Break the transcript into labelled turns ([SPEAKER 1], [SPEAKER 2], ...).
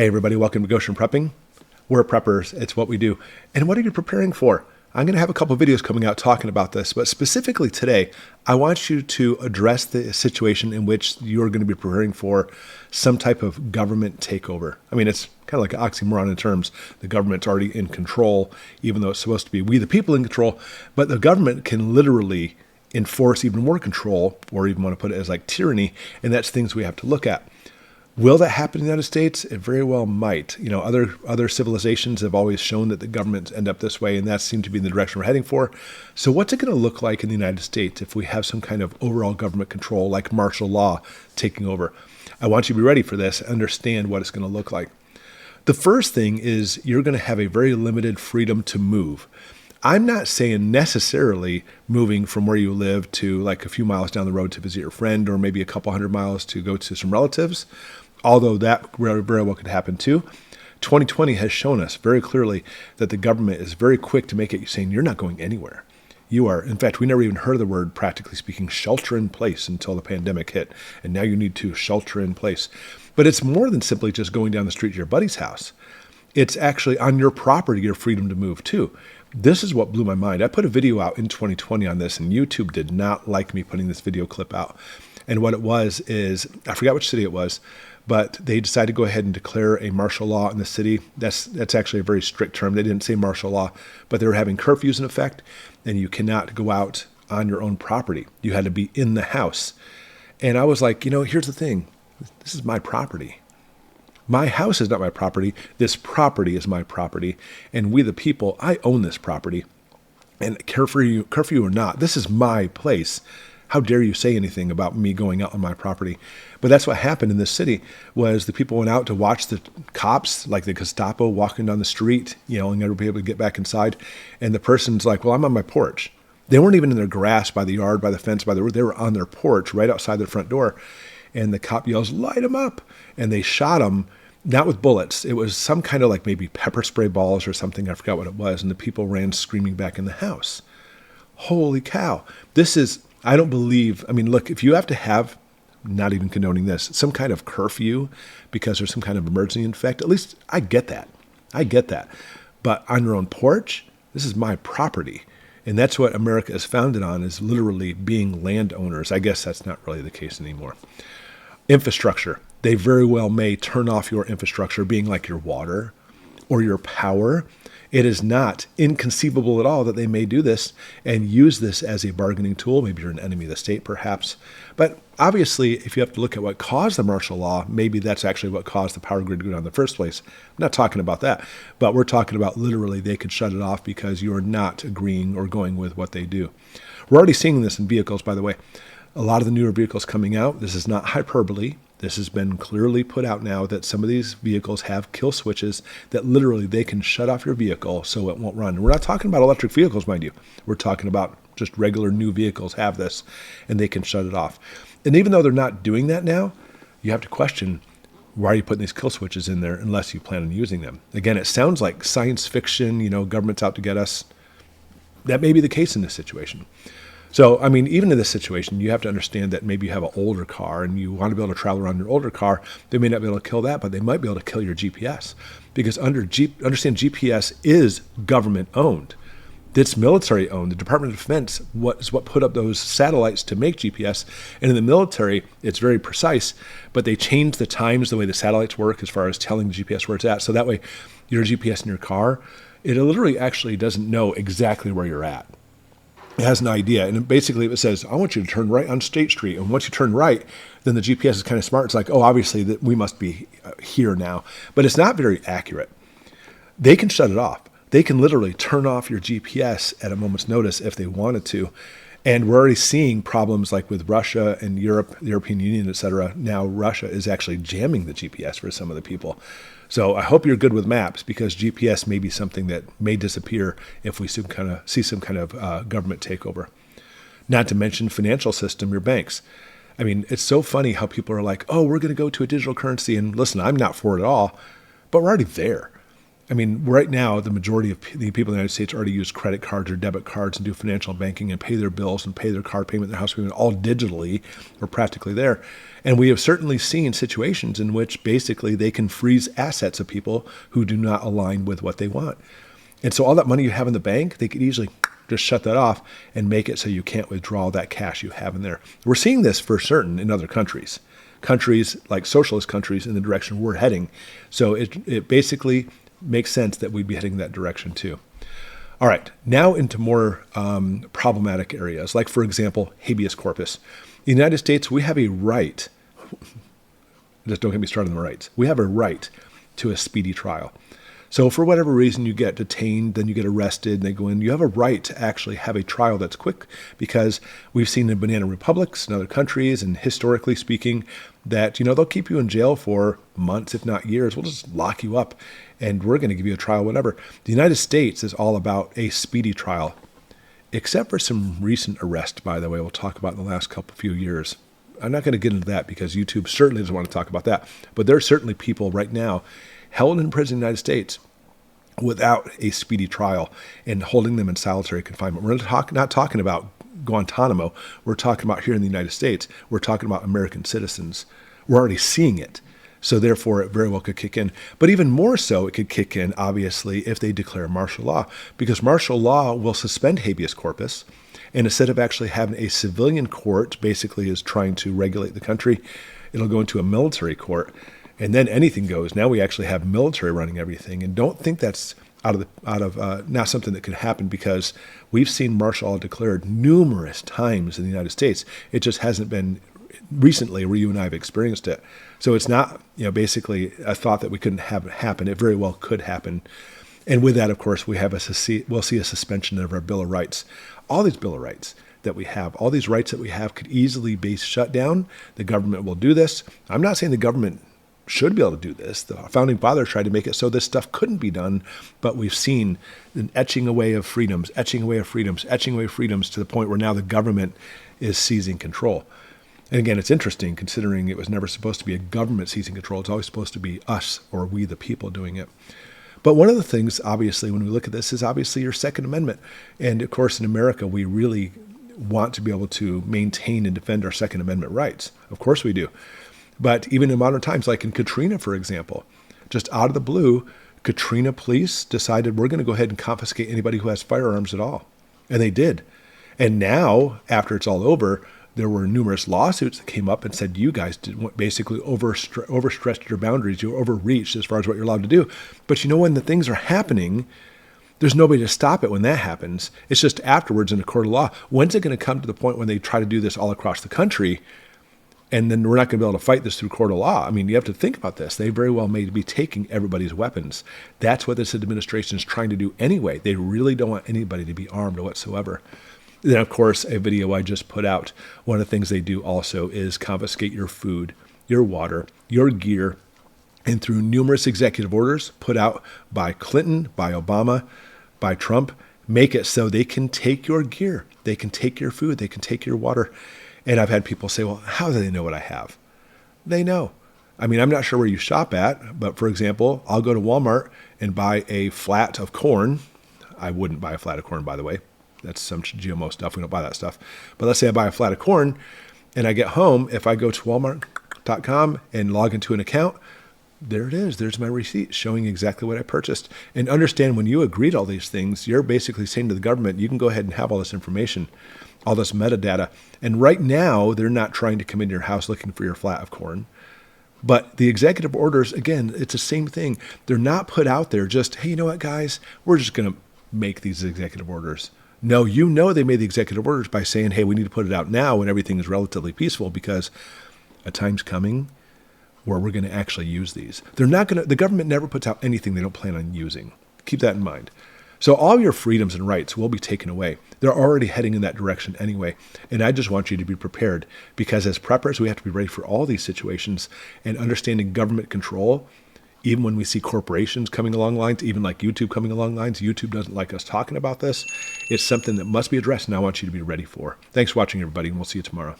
[SPEAKER 1] Hey everybody, welcome to Goshen Prepping. We're preppers, it's what we do. And what are you preparing for? I'm going to have a couple videos coming out talking about this, but specifically today, I want you to address the situation in which you're going to be preparing for some type of government takeover. I mean, it's kind of like an oxymoron in terms the government's already in control, even though it's supposed to be we the people in control, but the government can literally enforce even more control, or even want to put it as like tyranny, and that's things we have to look at. Will that happen in the United States? It very well might. You know, other civilizations have always shown that the governments end up this way, and that seems to be the direction we're heading for. So what's it going to look like in the United States if we have some kind of overall government control, like martial law taking over? I want you to be ready for this, understand what it's going to look like. The first thing is you're going to have a very limited freedom to move. I'm not saying necessarily moving from where you live to like a few miles down the road to visit your friend, or maybe a couple hundred miles to go to some relatives, although that very well could happen too. 2020 has shown us very clearly that the government is very quick to make it saying you're not going anywhere. You are, in fact, we never even heard of the word, practically speaking, shelter in place until the pandemic hit. And now you need to shelter in place. But it's more than simply just going down the street to your buddy's house. It's actually on your property, your freedom to move too. This is what blew my mind. I put a video out in 2020 on this, and YouTube did not like me putting this video clip out. And what it was is, I forgot which city it was, but they decided to go ahead and declare a martial law in the city. That's actually a very strict term. They didn't say martial law, but they were having curfews in effect, and you cannot go out on your own property. You had to be in the house. And I was like, here's the thing. This is my property. My house is not my property. This property is my property. And we the people, I own this property. And curfew or not, this is my place. How dare you say anything about me going out on my property? But that's what happened in this city, was the people went out to watch the cops, like the Gestapo, walking down the street, yelling at people to get back inside. And the person's like, well, I'm on my porch. They weren't even in their grass by the yard, by the fence, by the road. They were on their porch right outside their front door. And the cop yells, light them up. And they shot him. Not with bullets. It was some kind of like maybe pepper spray balls or something. I forgot what it was. And the people ran screaming back in the house. Holy cow. I don't believe, look, if you have to have, not even condoning this, some kind of curfew because there's some kind of emergency in effect, at least I get that. But on your own porch, this is my property. And that's what America is founded on, is literally being landowners. I guess that's not really the case anymore. Infrastructure. They very well may turn off your infrastructure, being like your water or your power. It is not inconceivable at all that they may do this and use this as a bargaining tool. Maybe you're an enemy of the state, perhaps. But obviously, if you have to look at what caused the martial law, maybe that's actually what caused the power grid to go down in the first place. I'm not talking about that, but we're talking about literally they could shut it off because you're not agreeing or going with what they do. We're already seeing this in vehicles, by the way. A lot of the newer vehicles coming out, this is not hyperbole. This has been clearly put out now that some of these vehicles have kill switches that literally they can shut off your vehicle so it won't run. We're not talking about electric vehicles, mind you. We're talking about just regular new vehicles have this, and they can shut it off. And even though they're not doing that now, you have to question, why are you putting these kill switches in there unless you plan on using them? Again, it sounds like science fiction, government's out to get us. That may be the case in this situation. So, even in this situation, you have to understand that maybe you have an older car and you want to be able to travel around your older car. They may not be able to kill that, but they might be able to kill your GPS. Because understand GPS is government owned. It's military owned. The Department of Defense is what put up those satellites to make GPS. And in the military, it's very precise, but they change the times, the way the satellites work as far as telling the GPS where it's at. So that way, your GPS in your car, it literally actually doesn't know exactly where you're at. It has an idea, and basically it says, I want you to turn right on State Street. And once you turn right, then the GPS is kind of smart. It's like, oh, obviously that we must be here now. But it's not very accurate. They can shut it off. They can literally turn off your GPS at a moment's notice if they wanted to. And we're already seeing problems like with Russia and Europe, the European Union, et cetera. Now Russia is actually jamming the GPS for some of the people. So I hope you're good with maps, because GPS may be something that may disappear if we see some kind of government takeover. Not to mention financial system, your banks. It's so funny how people are like, oh, we're going to go to a digital currency. And listen, I'm not for it at all, but we're already there. I mean, right now, the majority of the people in the United States already use credit cards or debit cards and do financial banking and pay their bills and pay their car payment, their house payment, all digitally or practically there. And we have certainly seen situations in which basically they can freeze assets of people who do not align with what they want. And so all that money you have in the bank, they could easily just shut that off and make it so you can't withdraw that cash you have in there. We're seeing this for certain in other countries like socialist countries in the direction we're heading. So it basically makes sense that we'd be heading that direction too. All right, now into more problematic areas, like, for example, habeas corpus. In the United States, we have a right, just don't get me started on the rights, we have a right to a speedy trial. So for whatever reason you get detained, then you get arrested, and they go in, you have a right to actually have a trial that's quick, because we've seen in banana republics and other countries, and historically speaking, that, they'll keep you in jail for months, if not years. We'll just lock you up, and we're going to give you a trial, whatever. The United States is all about a speedy trial, except for some recent arrests, by the way, we'll talk about in the last few years. I'm not going to get into that because YouTube certainly doesn't want to talk about that. But there are certainly people right now held in prison in the United States without a speedy trial and holding them in solitary confinement. We're not talking about Guantanamo. We're talking about here in the United States. We're talking about American citizens. We're already seeing it. So therefore, it very well could kick in. But even more so, it could kick in, obviously, if they declare martial law, because martial law will suspend habeas corpus. And instead of actually having a civilian court, basically is trying to regulate the country, it'll go into a military court. And then anything goes. Now we actually have military running everything. And don't think that's out of not something that could happen, because we've seen martial law declared numerous times in the United States. It just hasn't been recently where you and I have experienced it. So it's not, basically a thought that we couldn't have it happen. It very well could happen. And with that, of course, we'll see a suspension of our Bill of Rights. All these Bill of Rights that we have, all these rights that we have could easily be shut down. The government will do this. I'm not saying the government should be able to do this. The founding fathers tried to make it so this stuff couldn't be done, but we've seen an etching away of freedoms to the point where now the government is seizing control. And again, it's interesting considering it was never supposed to be a government seizing control. It's always supposed to be us, or we the people, doing it. But one of the things, obviously, when we look at this is obviously your Second Amendment. And of course, in America, we really want to be able to maintain and defend our Second Amendment rights. Of course we do. But even in modern times, like in Katrina, for example, just out of the blue, Katrina police decided we're going to go ahead and confiscate anybody who has firearms at all. And they did. And now, after it's all over, there were numerous lawsuits that came up and said, you guys basically overstretched your boundaries. You overreached as far as what you're allowed to do. But when the things are happening, there's nobody to stop it when that happens. It's just afterwards in a court of law. When's it going to come to the point when they try to do this all across the country? And then we're not going to be able to fight this through court of law. I mean, you have to think about this. They very well may be taking everybody's weapons. That's what this administration is trying to do anyway. They really don't want anybody to be armed whatsoever. Then, of course, a video I just put out, one of the things they do also is confiscate your food, your water, your gear, and through numerous executive orders put out by Clinton, by Obama, by Trump, make it so they can take your gear, they can take your food, they can take your water. And I've had people say, well, how do they know what I have? They know. I mean, I'm not sure where you shop at, but for example, I'll go to Walmart and buy a flat of corn. I wouldn't buy a flat of corn, by the way. That's some GMO stuff. We don't buy that stuff. But let's say I buy a flat of corn and I get home. If I go to Walmart.com and log into an account, there it is. There's my receipt showing exactly what I purchased. And understand, when you agree to all these things, you're basically saying to the government, you can go ahead and have all this information, all this metadata. And right now, they're not trying to come into your house looking for your flat of corn. But the executive orders, again, it's the same thing. They're not put out there just, hey, you know what, guys? We're just going to make these executive orders. No, they made the executive orders by saying, hey, we need to put it out now when everything is relatively peaceful, because a time's coming where we're going to actually use these. The government never puts out anything they don't plan on using. Keep that in mind. So all your freedoms and rights will be taken away. They're already heading in that direction anyway. And I just want you to be prepared, because as preppers, we have to be ready for all these situations, and understanding government control. Even when we see corporations coming along lines, even like YouTube coming along lines, YouTube doesn't like us talking about this. It's something that must be addressed, and I want you to be ready for. Thanks for watching, everybody, and we'll see you tomorrow.